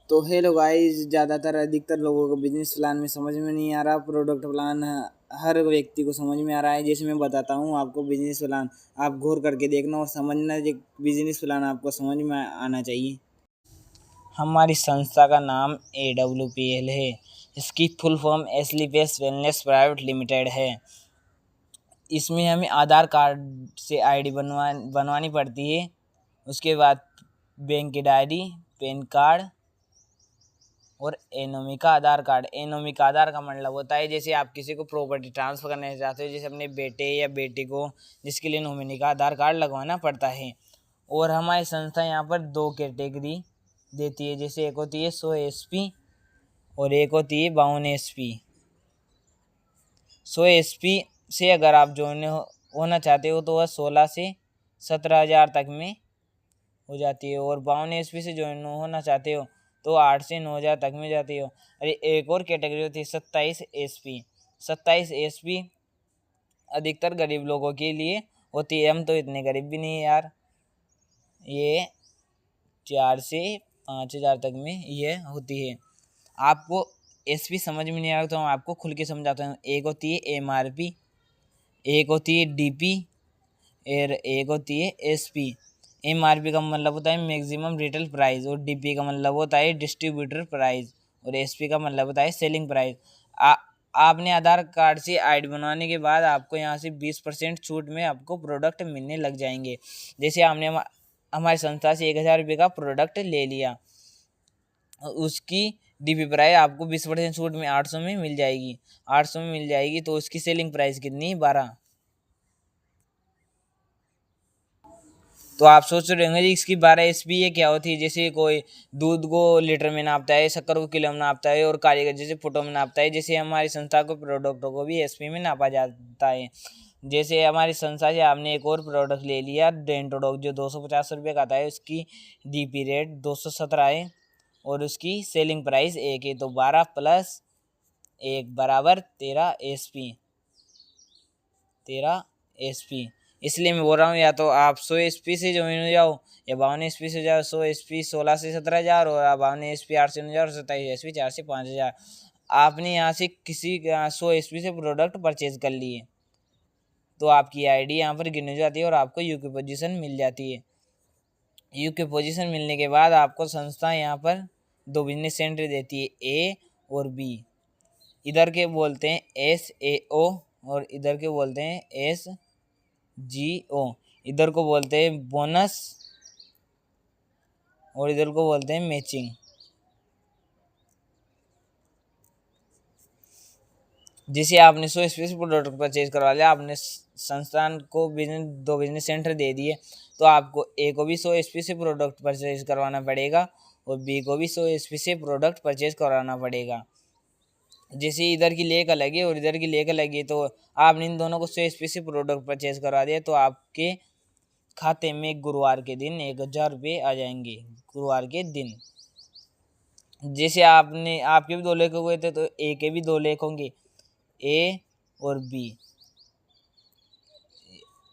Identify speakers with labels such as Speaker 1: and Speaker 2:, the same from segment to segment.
Speaker 1: तो hello guys, ज़्यादातर अधिकतर लोगों को बिजनेस प्लान में समझ में नहीं आ रहा। प्रोडक्ट प्लान हर व्यक्ति को समझ में आ रहा है। जैसे मैं बताता हूँ आपको बिजनेस प्लान, आप गौर करके देखना और समझना। बिजनेस प्लान आपको समझ में आना चाहिए। हमारी संस्था का नाम AWPL है। इसकी full form Asclepius wellness private limited है। इसमें हमें आधार कार्ड से आईडी बनवानी पड़ती है। उसके बाद बैंक की डायरी, पैन कार्ड और एनोमी का आधार कार्ड। एनोमी का आधार का मतलब होता है जैसे आप किसी को प्रॉपर्टी ट्रांसफर करने चाहते हो, जैसे अपने बेटे या बेटी को, जिसके लिए नॉमिनी का आधार कार्ड लगवाना पड़ता है। और हमारी संस्था यहाँ पर 2 कैटेगरी देती है, जैसे एक होती है 100 SP और एक होती है 52 SP। 100 SP से अगर आप ज्वाइन होना चाहते हो तो वह 16 से 17,000 तक में हो जाती है, और 52 SP से ज्वाइन होना चाहते हो तो 8 से 9,000 तक में जाती हो। अरे एक और कैटेगरी होती है 27 SP। 27 SP अधिकतर गरीब लोगों के लिए होती है। हम तो इतने गरीब भी नहीं है यार। ये 4 से 5,000 तक में ये होती है। आपको SP समझ में नहीं आ रहा तो मैं आपको खुल के समझाता हूँ। एक होती है MRP, एक होती है DP और एक होती है SP। MRP का मतलब होता है मैक्सिमम रिटेल प्राइस और DP का मतलब होता है डिस्ट्रीब्यूटर प्राइस और SP का मतलब होता है सेलिंग प्राइस। आपने आधार कार्ड से आईडी बनवाने के बाद आपको यहाँ से 20% छूट में आपको प्रोडक्ट मिलने लग जाएंगे। जैसे आपने हमारी संस्था से 1,000 रुपये का प्रोडक्ट ले लिया, उसकी DP प्राइस आपको 20% छूट में 800 में मिल जाएगी। 800 में मिल जाएगी तो उसकी सेलिंग प्राइस कितनी? 12। तो आप सोच रहे होंगे इसकी 12 SP ये क्या होती है। जैसे कोई दूध को लीटर में नापता है, शक्कर को किलो में नापता है और कारीगर जैसे फुटों में नापता है, जैसे हमारी संस्था को प्रोडक्टों को भी SP में नापा जाता है। जैसे हमारी संस्था से आपने एक और प्रोडक्ट ले लिया डेंटोडॉग, जो 250 रुपये का आता है, उसकी DP रेट 217 है और उसकी सेलिंग प्राइस 1 है। तो 12 + 1 बराबर 13 SP। 13 SP। इसलिए मैं बोल रहा हूँ या तो आप 100 SP से ज्वाइन हो जाओ या 52 SP से जाओ। 100 SP 16 से 17,000 और 52 SP 8 से 9,000 और 27 SP 4 से 5,000। आपने यहाँ से किसी 100 SP से प्रोडक्ट परचेज कर लिए तो आपकी आईडी यहाँ पर गिनी जाती है और आपको यूके पोजीशन मिल जाती है। यूके पोजीशन मिलने के बाद आपको संस्था यहाँ पर 2 बिजनेस सेंटर देती है, A और B। इधर के बोलते हैं SAO और इधर के बोलते हैं SGO। इधर को बोलते हैं बोनस और इधर को बोलते हैं मैचिंग। जैसे आपने 100 SP प्रोडक्ट परचेज करवा लिया, आपने संस्थान को 2 बिजनेस सेंटर दे दिए, तो आपको A को भी 100 SP से प्रोडक्ट परचेज करवाना पड़ेगा और B को भी 100 SP से प्रोडक्ट परचेज करवाना पड़ेगा। जैसे इधर की लेक अलग है और इधर की लेक अलग है, तो आपने इन दोनों को 100 SP से प्रोडक्ट परचेज करवा दिया तो आपके खाते में गुरुवार के दिन 1,000 रुपये आ जाएंगे। गुरुवार के दिन जैसे आपके भी 2 लेख हुए थे तो A के भी 2 लेख होंगे, A और B।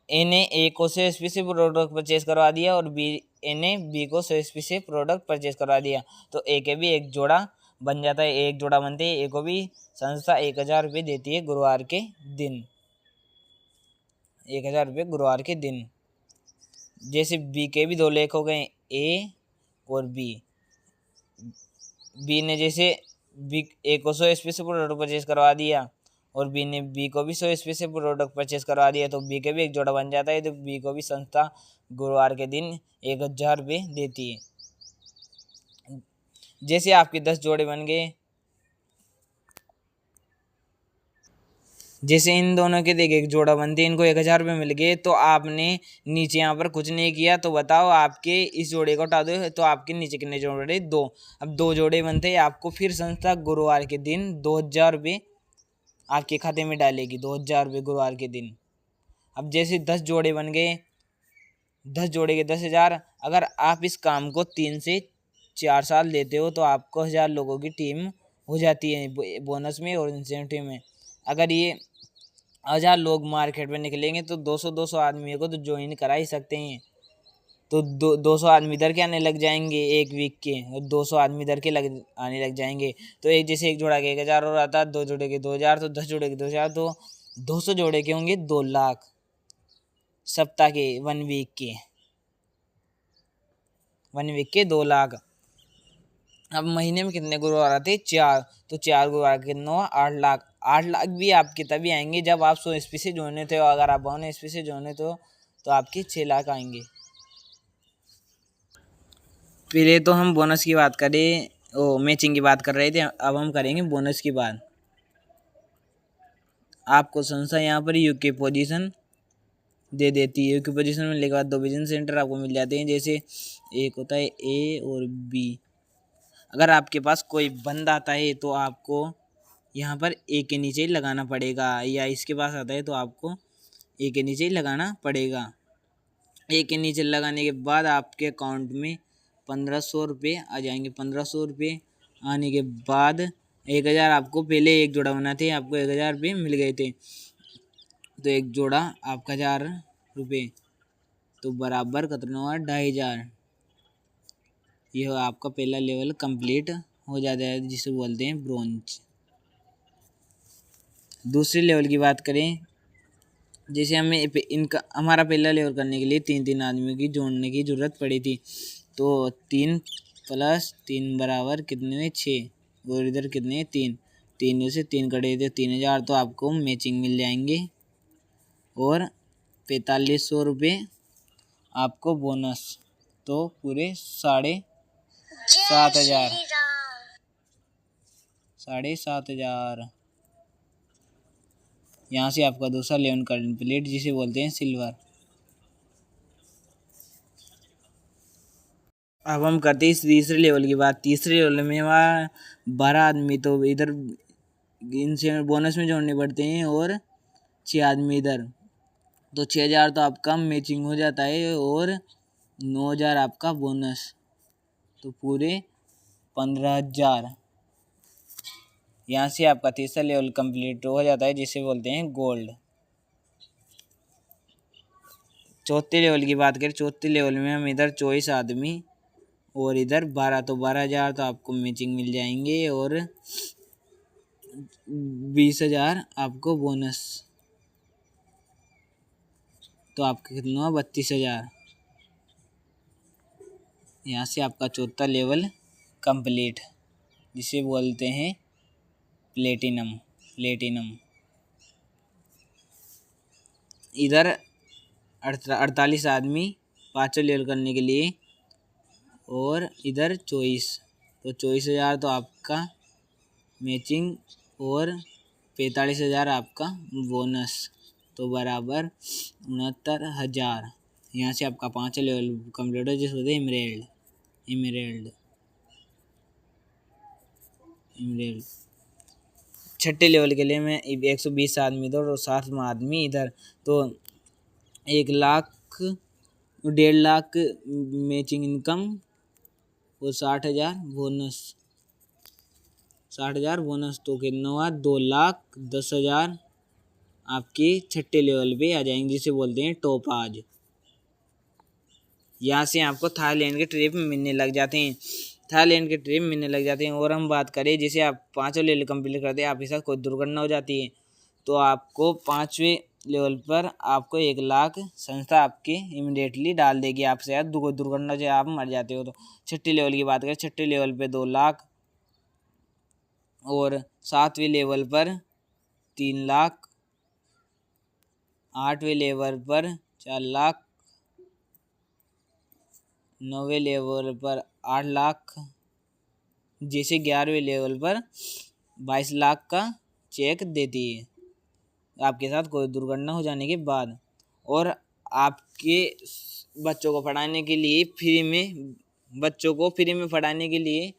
Speaker 1: A ने A को 100 SP से प्रोडक्ट परचेज करवा दिया और A ने B को 100 SP से प्रोडक्ट परचेज करवा दिया तो A के भी एक जोड़ा बन जाता है। एक जोड़ा बनते ही A को भी संस्था 1,000 रुपये देती है गुरुवार के दिन। 1,000 रुपये गुरुवार के दिन। जैसे B के भी 2 लेख हो गए, A और B। B ने जैसे A को 100 SP से प्रोडक्ट परचेज करवा दिया और B ने B को भी 100 SP से प्रोडक्ट परचेज करवा दिया तो B के भी एक जोड़ा बन जाता है। तो B को भी संस्था गुरुवार के दिन 1,000 रुपये देती है। जैसे आपके 10 जोड़े बन गए, जैसे इन दोनों के देख एक जोड़ा बनते इनको 1,000 रुपये मिल गए, तो आपने नीचे यहाँ पर कुछ नहीं किया तो बताओ आपके इस जोड़े को हटा दो तो आपके नीचे कितने जोड़े? 2। अब 2 जोड़े बनते हैं, आपको फिर संस्था गुरुवार के दिन 2,000 रुपये आपके खाते में डालेगी। 2,000 रुपये गुरुवार के दिन। अब जैसे 10 जोड़े बन गए, 10 जोड़े के 10,000। अगर आप इस काम को 3 से 4 साल देते हो तो आपको 1,000 लोगों की टीम हो जाती है बोनस में और इंसेंटिव में। अगर ये 1,000 लोग मार्केट में निकलेंगे तो 200-200 आदमियों को तो ज्वाइन करा ही सकते हैं। तो 200 आदमी इधर के आने लग जाएंगे एक वीक के, और 200 आदमी इधर के आने लग जाएंगे। तो एक जैसे एक जोड़ा के 1000 और आता, 2 जोड़े के 2000, तो 10 जोड़े के 2000, तो 200 जोड़े के होंगे 2 लाख सप्ताह के, 1 वीक के 2 लाख। अब महीने में कितने गुरुवार आते? 4, तो 4 गुरुवार के कितना हुआ? 8 लाख। 8 लाख भी आपके तभी आएंगे जब आप 100 ईस्वी से जोड़ने थे, और अगर आप 52 ईस्वी से जोड़ने थे तो आपके 6 लाख आएंगे। पहले तो हम बोनस की बात करें, मैचिंग की बात कर रहे थे, अब हम करेंगे बोनस की बात। आपको संस्था यहाँ पर यूके पोजीशन दे देती है। यूके पोजीशन में लेके बाद 2 बिजनेस सेंटर आपको मिल जाते हैं, जैसे एक होता है ए और बी। अगर आपके पास कोई बंदा आता है तो आपको यहाँ पर ए के नीचे ही लगाना पड़ेगा, या इसके पास आता है तो आपको ए के नीचे ही लगाना पड़ेगा। ए के नीचे लगाने के बाद आपके अकाउंट में 1500 रुपये आ जाएंगे। 1500 रुपये आने के बाद 1000 आपको पहले एक जोड़ा बना थे, आपको 1000 रुपये मिल गए थे, तो एक जोड़ा आपका 1000 रुपये, तो बराबर कितना हुआ? 2500। यह आपका पहला लेवल कंप्लीट हो जाता है, जिसे बोलते हैं ब्रोंज। दूसरे लेवल की बात करें, जैसे हमें इनका हमारा पहला लेवल करने के लिए 3 आदमियों की जोड़ने की ज़रूरत पड़ी थी, तो 3 + 3 बराबर कितने में? 6, और इधर कितने? 3। 3 से 3 कटे थे 3000, तो आपको मैचिंग मिल जाएंगे, और 4500 रुपये आपको बोनस, तो पूरे 7500। यहाँ से आपका दूसरा लेवल कंप्लीट, जिसे बोलते हैं सिल्वर। अब हम करते हैं इस तीसरे लेवल की बात। तीसरे लेवल में हमारा 12 आदमी तो इधर इनसे बोनस में जोड़ने पड़ते हैं, और 6 आदमी इधर, तो 6000 तो आपका मैचिंग हो जाता है, और 9000 आपका बोनस, तो पूरे 15000। यहाँ से आपका तीसरा लेवल कंप्लीट हो जाता है, जिसे बोलते हैं गोल्ड। चौथे लेवल की बात करें, चौथे लेवल में हम इधर 24 आदमी और इधर 12, तो 12000 तो आपको मैचिंग मिल जाएंगे, और 20000 आपको बोनस, तो आपका कितना हुआ? 32000। यहाँ से आपका चौथा लेवल कंप्लीट, जिसे बोलते हैं प्लेटिनम। इधर 48 आदमी 5 लेवल करने के लिए, और इधर 24, तो 24000 तो आपका मैचिंग, और 45000 आपका बोनस, तो बराबर 69000। यहाँ से आपका 5 लेवल कंप्लीट हो, जिसको होते हैं इमरेल्ड। छठे लेवल के लिए मैं 120 आदमी इधर और 60 आदमी इधर, तो 1 लाख 1.5 लाख मैचिंग इनकम, और 60,000 बोनस, 60,000 बोनस, तो कितना हुआ? 2,10,000 आपके छठे लेवल पे आ जाएंगे, जिसे बोलते हैं टोपाज। यहाँ से आपको थाईलैंड के ट्रिप मिलने लग जाते हैं। और हम बात करें, जैसे आप 5 लेवल कंप्लीट करते हैं, आपके साथ कोई दुर्घटना हो जाती है, तो आपको 5वें लेवल पर आपको 1 लाख संस्था आपके इमीडिएटली डाल देगी। आपसे यार दुर्घटना से आप मर जाते हो तो। छठे लेवल की बात करें, छठे लेवल पे 2 लाख, और 7वें लेवल पर 3 लाख, 8वें लेवल पर 4 लाख, 9वें लेवल पर 8 लाख, जैसे 11वें लेवल पर 22 लाख का चेक देती है आपके साथ कोई दुर्घटना हो जाने के बाद। और आपके बच्चों को पढ़ाने के लिए फ्री में पढ़ाने के लिए